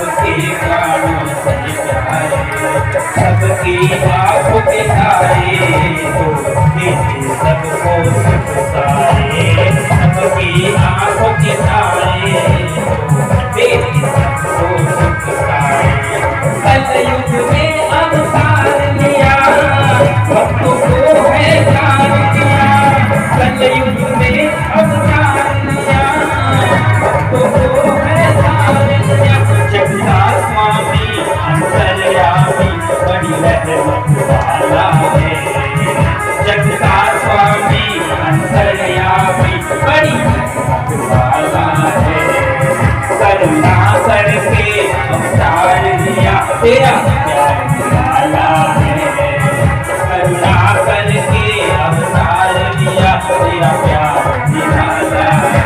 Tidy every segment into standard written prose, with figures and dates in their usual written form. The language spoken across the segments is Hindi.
सबके प्राणों से प्यारे, सबकी आँखों के तारे तो दीजिए सबको सुख सारे, सबकी आँखों के तारे तो दीजिए सबको सुख सारे। कलयुग में अवतार लिया, भक्तों को है जान दिया, कलयुग में अवतार लिया, भक्तों को है जान दिया। जगन्नाथ स्वामी अंतर्यामी बड़ी रहमत वाला है, जगन्नाथ स्वामी अंतर्यामी बड़ी रहमत वाला है। करुणा करके अवतार लिया, तेरा प्यार निराला है, करुणा करके अवतार लिया, तेरा प्यार निराला है।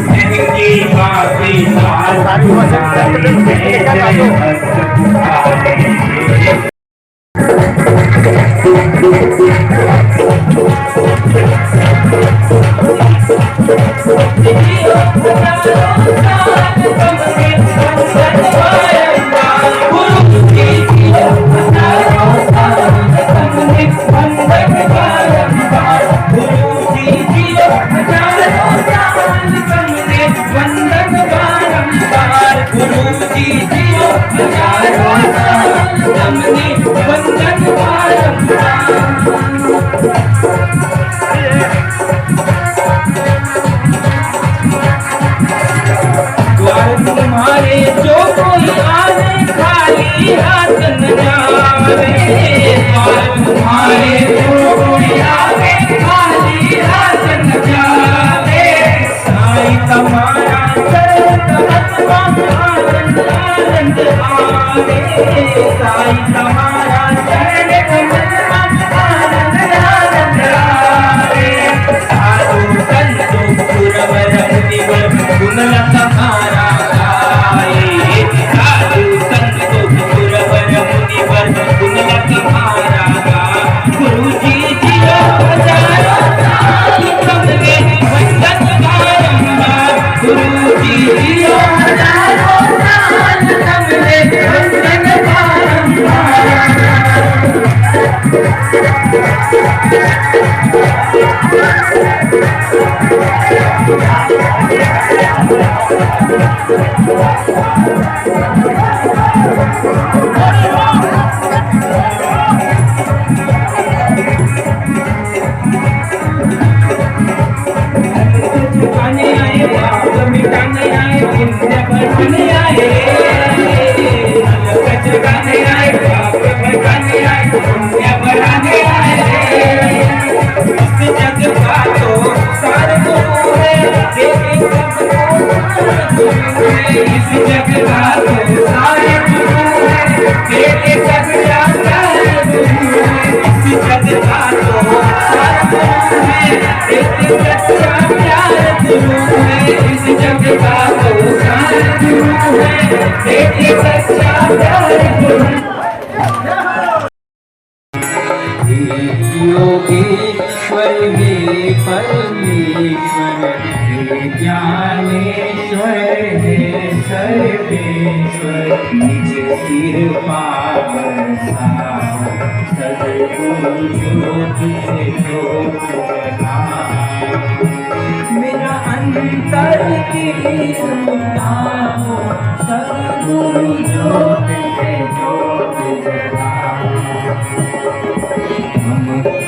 जिनकी बातें तुम्हारे जो कोई आने खाली हाथ न जावे, तुम्हारे जो कोई आने खाली हाथ न जावे। साईं तुम्हारा चरण आनंद आनंद आवे, साईं तुम्हारा चरण आनंद आनंद आवे। साधु संतों गुरवर मुनिवर गुण तुम्हारा गाए, साधु संतों गुरवर मुनिवर गुण तुम्हारा गाए। गुरु जी जियो हजारों साल तुमने वंदन बारंबार, गुरु जी जियो हजारों साल तुमने वंदन बारंबार। चुकाने आए, पाप मिटाने आए, पुण्य बढ़ाने आए, चुकाने आए, पाप मिटाने आए, पुण्य बढ़ाने आए। इस जग का तो सार गुरु है, इस जग का तो सार गुरु है, तेरे सच्चा प्यार गुरु है। इस जग का तो सार गुरु है, तेरे सच्चा प्यार गुरु है। इस जग का तो सार गुरु है, तेरे सच्चा प्यार गुरु। योगेश्वर हे परमेश्वर, हे ज्ञानेश्वर हे सर्वेश्वर, निज कृपा बरसाओ, सद्गुरु ज्योति से ज्योत जगाओ। मेरा अंतर की सुनाओ, सद्गुरु ज्योति से ज्योत जगाओ।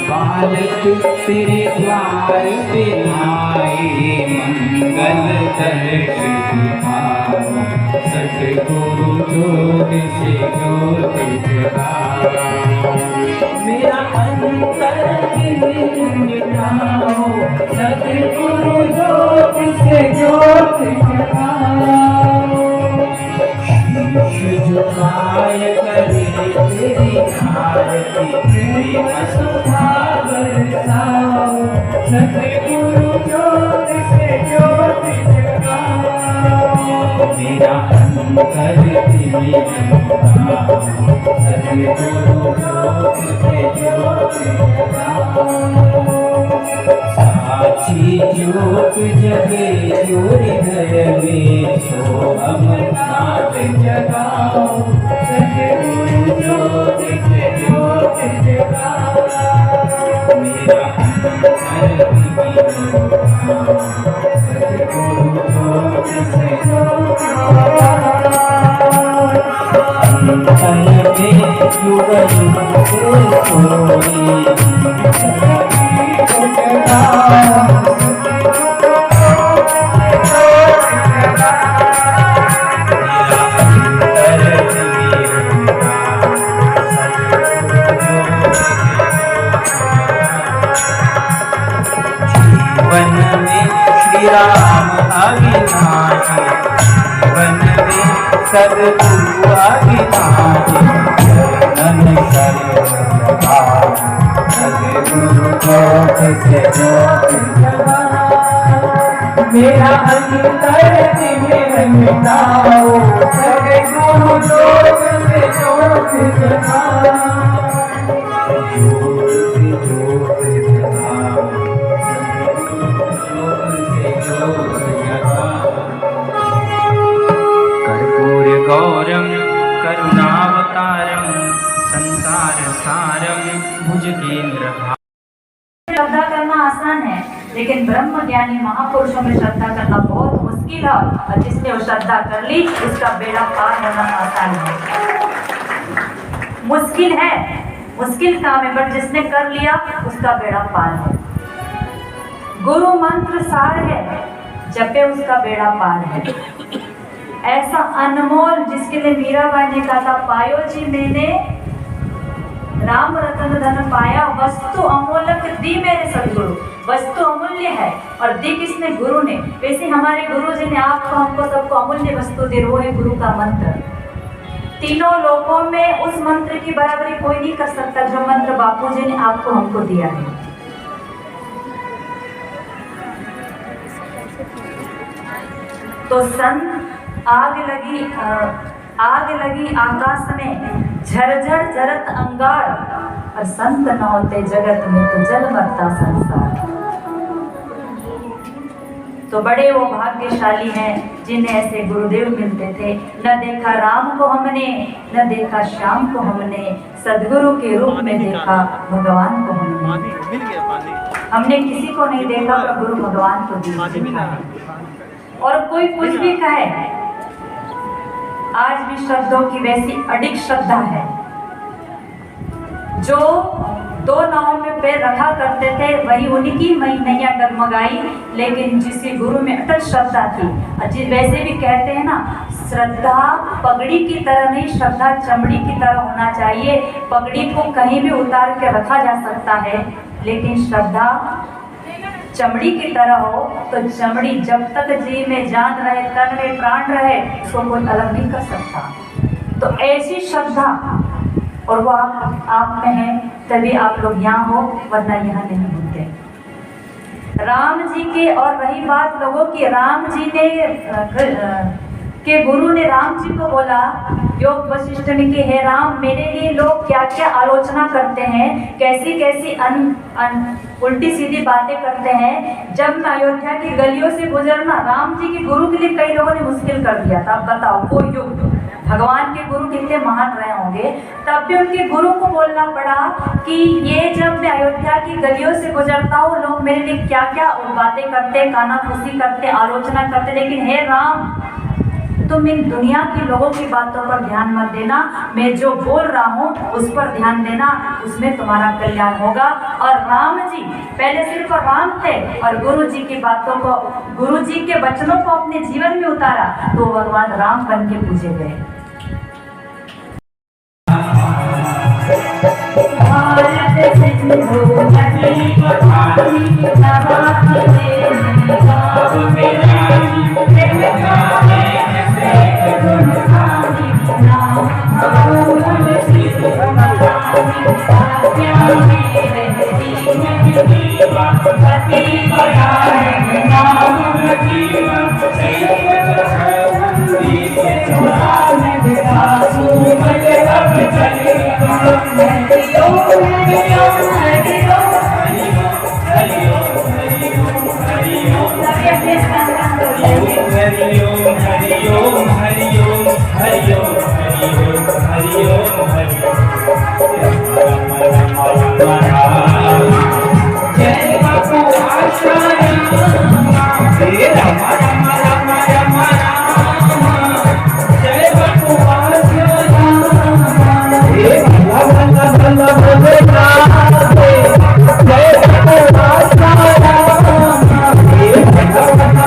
बालक तेरे द्वार पे आए, मंगल दर्श दिखाओ, सद्गुरु ज्योति से ज्योति जगाओ। मेरा अंतर की मिटाओ, सद्गुरु ज्योति से ज्योति जगाओ। शीश झुकाए करे तेरी आरती, प्रेम सुधा बरसाओ, सद्गुरु ज्योति से ज्योति जगाओ। मेरा अंतर तुम्हें जगाओ, सद्गुरु ज्योति से ज्योति जगाओ। साक्षी ज्योत जगे जो हृदय में सो अमरनाथ जगाओ सतगुरु ज्योत से ज्योत जगाओ मेरा अंतर दीन सतगुरु ज्योत से ज्योत जगाओ अंतर में युग युग से सोई सद्गुरु अविनाशी नन सर्वदा सद्गुरु ज्योत से ज्योत जगाओ मेरा अंतर दिव्य मिटाओ सद्गुरु ज्योत से ज्योत जगाओ ज्योत से ज्योत जगाओ ज्योत से ज्योत गौरम करुणावतारम संसार सारम भुजगेंद्र। श्रद्धा करना आसान है, लेकिन ब्रह्म ज्ञानी महापुरुषों में श्रद्धा करना बहुत मुश्किल है। और जिसने वो श्रद्धा कर ली उसका बेड़ा पार होना आसान है। मुश्किल है, मुश्किल काम है, पर जिसने कर लिया उसका बेड़ा पार है। गुरु मंत्र सार है, जपे उसका बेड़ा पार है। ऐसा अनमोल जिसके लिए मीराबाई ने कहा था, पायो जी मैंने राम रतन धन पाया, वस्तु अमूल्य दी मेरे सदगुरु। वस्तु अमूल्य है और दी किसने? गुरु ने। वैसे हमारे गुरु जी ने आपको हमको सबको अमूल्य वस्तु दी, वो है गुरु का मंत्र। तीनों लोगों में उस मंत्र की बराबरी कोई नहीं कर सकता जो मंत्र बापू जी ने आपको हमको दिया है। तो संत आग लगी आकाश में, झरझर झरत अंगार, और संत न होते जगत में तो जल मरता संसार। तो बड़े वो भाग्यशाली हैं जिन्हें ऐसे गुरुदेव मिलते थे। न देखा राम को हमने, न देखा श्याम को हमने, सदगुरु के रूप में देखा भगवान को हमने किसी को नहीं देखा, पर गुरु भगवान को देखा है। और कोई कुछ भी कहे, आज भी शब्दों की वैसी अडिग श्रद्धा है। जो दो नावों में पैर रखा करते थे वही उनकी नैया डगमगाई, लेकिन जिस गुरु में अटल श्रद्धा थी। वैसे भी कहते हैं ना, श्रद्धा पगड़ी की तरह नहीं, श्रद्धा चमड़ी की तरह होना चाहिए। पगड़ी को कहीं भी उतार के रखा जा सकता है, लेकिन श्रद्धा चमड़ी की तरह हो तो चमड़ी जब तक जी में जान रहे, तन में प्राण रहे, उसको कोई अलग नहीं कर सकता। तो ऐसी श्रद्धा, और वो आप में है, तभी आप लोग यहाँ हो, वरना यहाँ नहीं होते। राम जी के, और रही बात लोगों की, राम जी ने के गुरु ने राम जी को बोला योग वशिष्ठ में कि हे राम, मेरे लिए लोग क्या क्या आलोचना करते हैं, कैसी कैसी उल्टी सीधी बातें करते हैं। जब मैं अयोध्या की गलियों से गुजरना, राम जी के गुरु के लिए कई लोगों ने मुश्किल कर दिया था। अब बताओ, वो युग भगवान के गुरु कितने महान रहे होंगे, तब भी उनके गुरु को बोलना पड़ा कि ये जब मैं अयोध्या की गलियों से गुजरता हूँ, लोग मेरे लिए क्या क्या बातें करते, कानाफूसी करते, आलोचना करते, लेकिन हे राम, तुम इन दुनिया के लोगों की बातों पर ध्यान मत देना, मैं जो बोल रहा हूँ उस पर ध्यान देना, उसमें तुम्हारा कल्याण होगा। और राम जी पहले सिर्फ राम थे, और गुरु जी की बातों को, गुरु जी के वचनों को अपने जीवन में उतारा, तो भगवान राम बन के पूजे गए। हरि ओम हरि ओम हरि ओम हरि ओम हरि ओम हरि ओम हरि ओम जय बापू आशा हे राम राम राम राम राम जय बापू आशा हे भला भला भला भला जय बापू आशा हे भला भला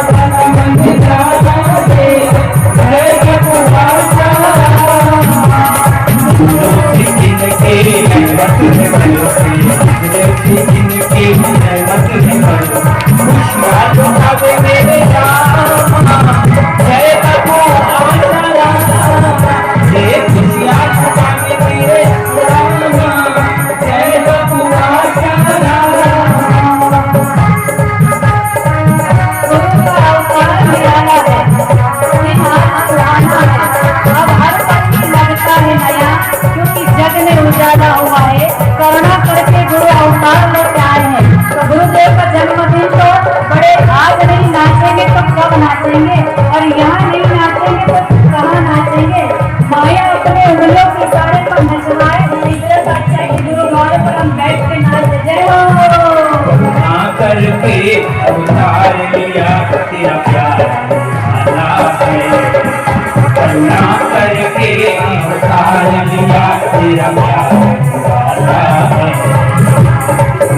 उजाला हुआ है, करुणा करके गुरु अवतार लेके आए हैं। तो गुरुदेव का जन्मदिन तो बड़े आज नहीं नाचेंगे तो कब नाचेंगे, और यहाँ नहीं नाचेंगे तो कहाँ नाचेंगे। माया अपने उंगलियों के इशारे पर नचवाए, इससे अच्छा कि गुरु द्वारे पर हम बैठ के नाच। जय हो करके अवतार लिया तेरा प्यार करुणा करके अवतार लिया तेरा प्यार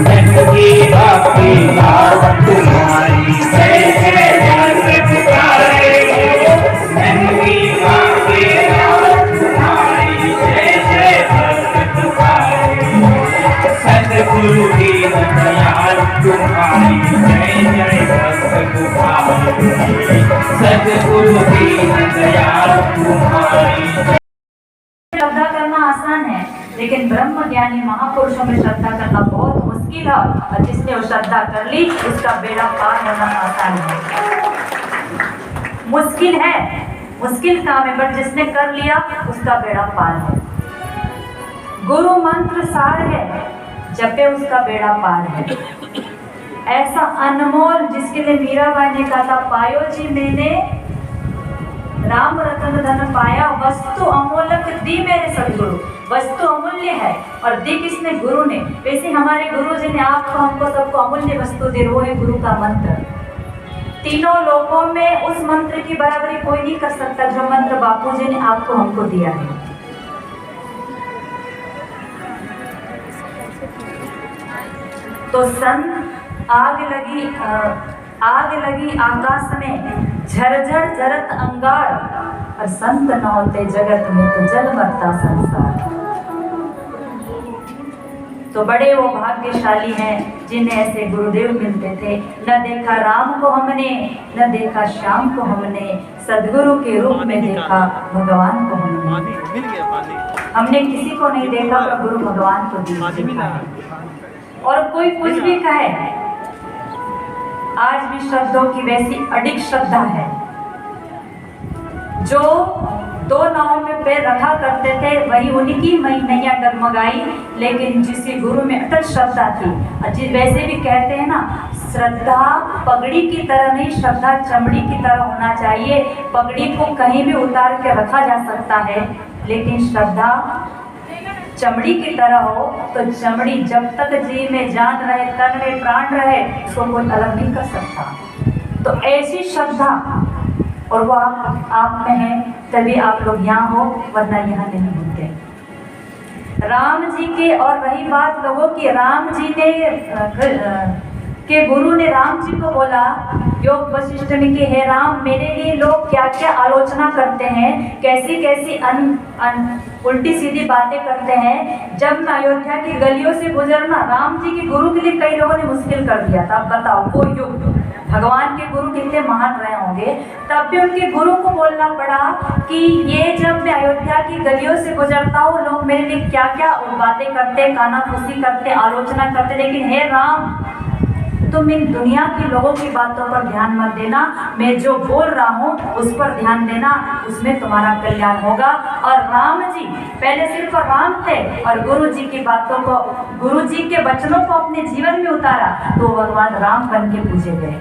जिंदगी बाकी बात तुम्हारी जय जय जय पुकारे जिंदगी बाकी बात तुम्हारी जय जय जय पुकारे सतगुरु की दयाल तुम्हारी जय जय भक्त तुम्हारी सतगुरु की दयाल तुम्हारी। श्रद्धा करना आसान है, लेकिन ब्रह्म ज्ञानी महापुरुषों में श्रद्धा करना बहुत मुश्किल है, और जिसने वो श्रद्धा कर ली उसका बेड़ा पार होना आसान है। मुश्किल है, मुश्किल काम है, बट जिसने कर लिया उसका बेड़ा पार है। गुरु मंत्र सार है, जपे उसका बेड़ा पार है। ऐसा अनमोल जिसके लिए मीराबाई ने कहा था, पायो जी मैंने राम रतन धन पाया, वस्तु अमूल्य दी मेरे सदगुरु। वस्तु अमूल्य है और दी किसने? गुरु ने। वैसे हमारे गुरु जी ने आपको हमको सबको अमूल्य वस्तु दी, वो है गुरु का मंत्र। तीनों लोगों में उस मंत्र की बराबरी कोई नहीं कर सकता जो मंत्र बापू जी ने आपको हमको दिया है। तो संत आग लगी आकाश में, झरझर झरत अंगार, और संत न होते जगत में तो जल मरता संसार। तो बड़े वो भाग्यशाली हैं जिन्हें ऐसे गुरुदेव मिलते थे। न देखा राम को हमने, न देखा श्याम को हमने, सदगुरु के रूप में देखा भगवान को हमने किसी को नहीं देखा पर गुरु भगवान को देखा है। और कोई कुछ भी कहे, आज भी शब्दों की वैसी अडिग श्रद्धा है। जो दो नाव में पैर रखा करते थे वही उनकी नैया डगमगाई, लेकिन जिसे गुरु में अटल श्रद्धा थी। वैसे भी कहते हैं ना, श्रद्धा पगड़ी की तरह नहीं, श्रद्धा चमड़ी की तरह होना चाहिए। पगड़ी को कहीं भी उतार के रखा जा सकता है, लेकिन श्रद्धा चमड़ी की तरह हो तो चमड़ी जब तक जी में जान रहे, तन में प्राण रहे, उसको कोई अलग नहीं कर सकता। तो ऐसी श्रद्धा, और वो आप में है, तभी आप लोग यहाँ हो, वरना यहाँ नहीं होते। राम जी के, और रही बात लोगों की, राम जी ने के गुरु ने राम जी को बोला योग वशिष्ठ में कि हे राम, मेरे लिए लोग क्या क्या आलोचना करते हैं, कैसी कैसी उल्टी सीधी बातें करते हैं। जब मैं अयोध्या की गलियों से गुजरना, राम जी के गुरु के लिए कई लोगों ने मुश्किल कर दिया था। अब बताओ, वो युग भगवान के गुरु कितने महान रहे होंगे, तब भी उनके गुरु को बोलना पड़ा कि ये जब मैं अयोध्या की गलियों से गुजरता हूँ, लोग मेरे लिए क्या क्या बातें करते, कानाफूसी करते, आलोचना करते, लेकिन हे राम, तुम इन दुनिया की लोगों की बातों पर ध्यान मत देना, मैं जो बोल रहा हूँ उस पर ध्यान देना, उसमें तुम्हारा कल्याण होगा। और राम जी पहले सिर्फ राम थे, और गुरु जी की बातों को, गुरु जी के वचनों को अपने जीवन में उतारा, तो भगवान राम बन के पूजे गए।